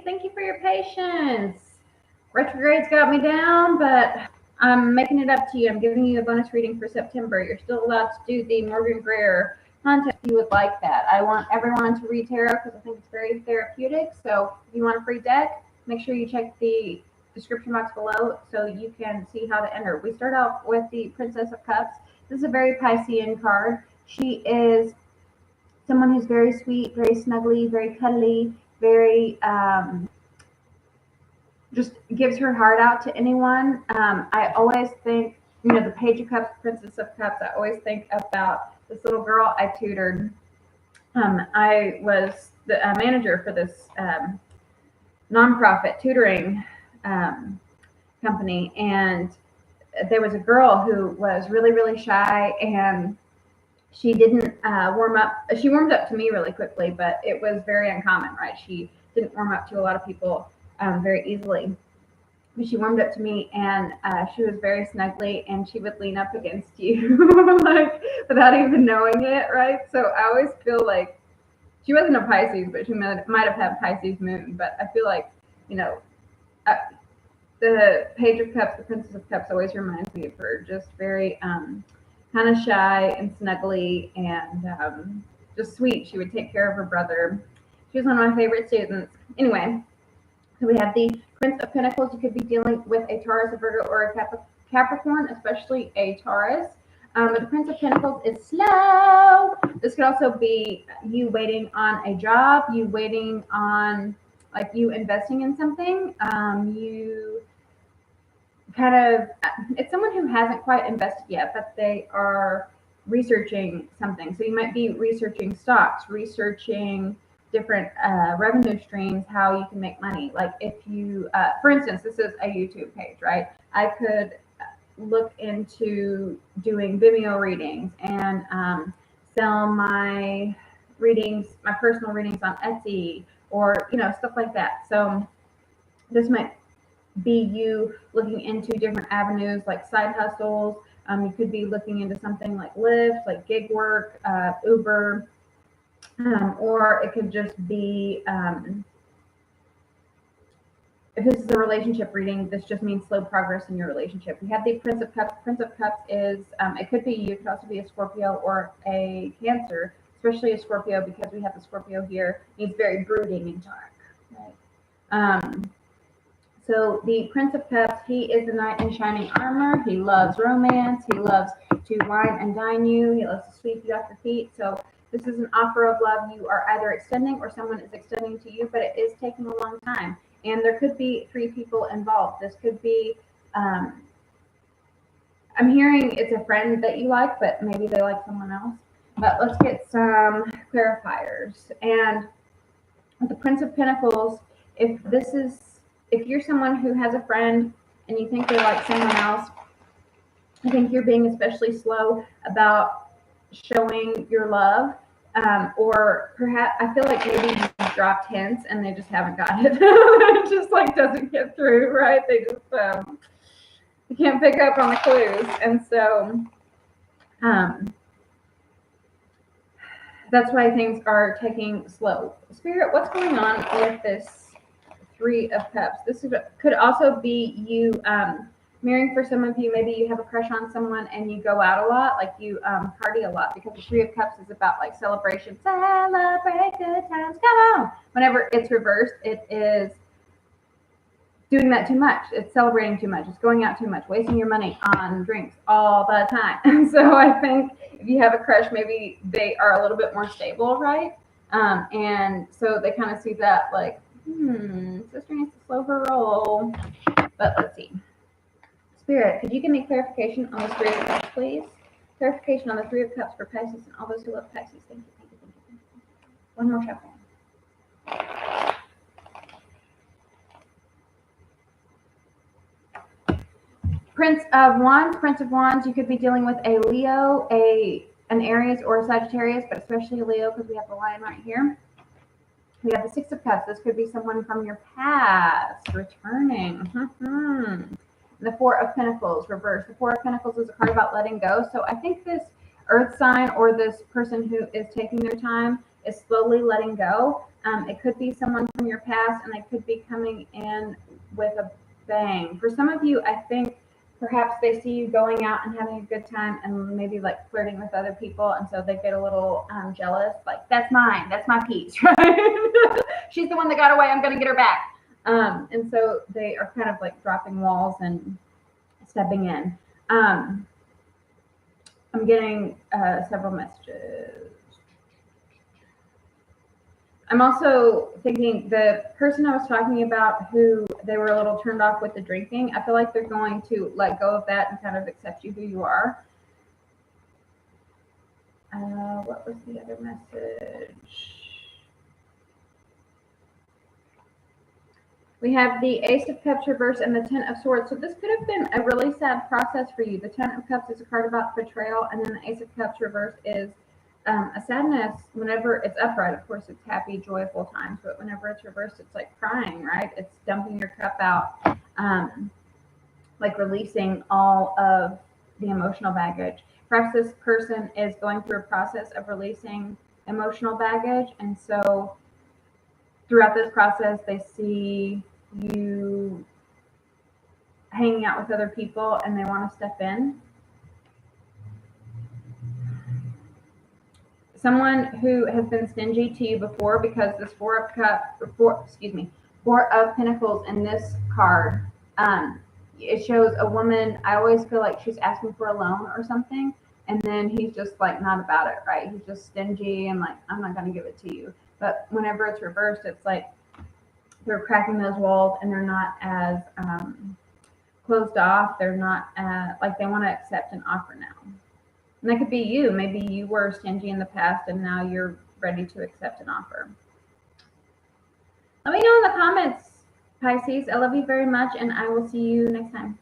Thank you for your patience. Retrogrades got me down, but I'm making it up to you. I'm giving you a bonus reading for September. You're still allowed to do the Morgan-GREER content if you would like that. I want everyone to read tarot because I think it's very therapeutic. So if you want a free deck, make sure you check the description box below so you can see how to enter. We start off with the Princess of Cups. This is a very Piscean card. She is someone who's very sweet, very snuggly, very cuddly, very just gives her heart out to anyone. I always think, the Page of Cups, Princess of Cups, I always think about this little girl I tutored. I was the manager for this nonprofit tutoring company, and there was a girl who was really, really shy, and she didn't warm up. She warmed up to me really quickly, but it was very uncommon, right? She didn't warm up to a lot of people very easily. But she warmed up to me, and she was very snuggly, and she would lean up against you like without even knowing it, right? So I always feel like she wasn't a Pisces, but she might have had Pisces moon. But I feel like, the Page of Cups, the Princess of Cups, always reminds me of her. Just very kind of shy and snuggly and just sweet. She would take care of her brother. She was one of my favorite students. Anyway, so we have the Prince of Pentacles. You could be dealing with a Taurus, a Virgo, or a Capricorn, especially a Taurus. But the Prince of Pentacles is slow. This could also be you waiting on a job, you waiting on, like, you investing in something. You kind of, it's someone who hasn't quite invested yet, but they are researching something. So you might be researching stocks, researching different revenue streams, how you can make money. Like if you, for instance, this is a YouTube page, right? I could look into doing Vimeo readings and sell my readings, my personal readings on Etsy, or stuff like that. So this might be you looking into different avenues like side hustles. You could be looking into something like Lyft, like gig work, Uber, or it could just be, if this is a relationship reading, this just means slow progress in your relationship. We have the Prince of Cups. Prince of Cups is, it could be you, it could also be a Scorpio or a Cancer, especially a Scorpio because we have the Scorpio here. He's very brooding and dark, right? So the Prince of Cups, he is the knight in shining armor. He loves romance. He loves to wine and dine you. He loves to sweep you off your feet. So this is an offer of love you are either extending or someone is extending to you, but it is taking a long time. And there could be 3 people involved. This could be, I'm hearing it's a friend that you like, but maybe they like someone else. But let's get some clarifiers. And with the Prince of Pentacles, if you're someone who has a friend and you think they like someone else, I think you're being especially slow about showing your love. Or perhaps I feel like maybe you dropped hints and they just haven't got it. It just doesn't get through, right? They just you can't pick up on the clues. And so that's why things are taking slow. Spirit, what's going on with this 3 of Cups? This could also be you marrying. For some of you, maybe you have a crush on someone and you go out a lot, like you party a lot, because the 3 of Cups is about celebration. Celebrate good times, come on. Whenever it's reversed, it is doing that too much. It's celebrating too much. It's going out too much, wasting your money on drinks all the time. And so I think if you have a crush, maybe they are a little bit more stable, right? And so they kind of see that sister needs to slow her roll. But let's see. Spirit, could you give me clarification on the 3 of Cups, please? Clarification on the 3 of Cups for Pisces and all those who love Pisces. Thank you, thank you, thank you. One more shuffle. Prince of Wands. Prince of Wands, you could be dealing with a Leo, an Aries, or a Sagittarius, but especially a Leo because we have the lion right here. We have the 6 of Cups. This could be someone from your past returning. The 4 of Pentacles reversed. The 4 of Pentacles is a card about letting go. So I think this earth sign or this person who is taking their time is slowly letting go. It could be someone from your past, and they could be coming in with a bang. For some of you, I think perhaps they see you going out and having a good time and maybe like flirting with other people, and so they get a little jealous, like, that's mine, that's my piece, right? She's the one that got away, I'm gonna get her back. And so they are kind of like dropping walls and stepping in. I'm getting several messages. I'm also thinking the person I was talking about who they were a little turned off with the drinking, I feel like they're going to let go of that and kind of accept you who you are. What was the other message? We have the Ace of Cups reverse and the Ten of Swords. So this could have been a really sad process for you. The Ten of Cups is a card about betrayal, and then the Ace of Cups reverse is a sadness. Whenever it's upright, of course, it's happy, joyful times, but whenever it's reversed, it's like crying, right? It's dumping your cup out, like releasing all of the emotional baggage. Perhaps this person is going through a process of releasing emotional baggage, and so throughout this process, they see you hanging out with other people and they want to step in. Someone who has been stingy to you before, because this Four of Pentacles in this card, it shows a woman. I always feel like she's asking for a loan or something, and then he's just like not about it, right? He's just stingy and like, I'm not going to give it to you. But whenever it's reversed, it's like they're cracking those walls and they're not as closed off. They're not like they want to accept an offer now. And that could be you. Maybe you were stingy in the past and now you're ready to accept an offer. Let me know in the comments, Pisces. I love you very much, and I will see you next time.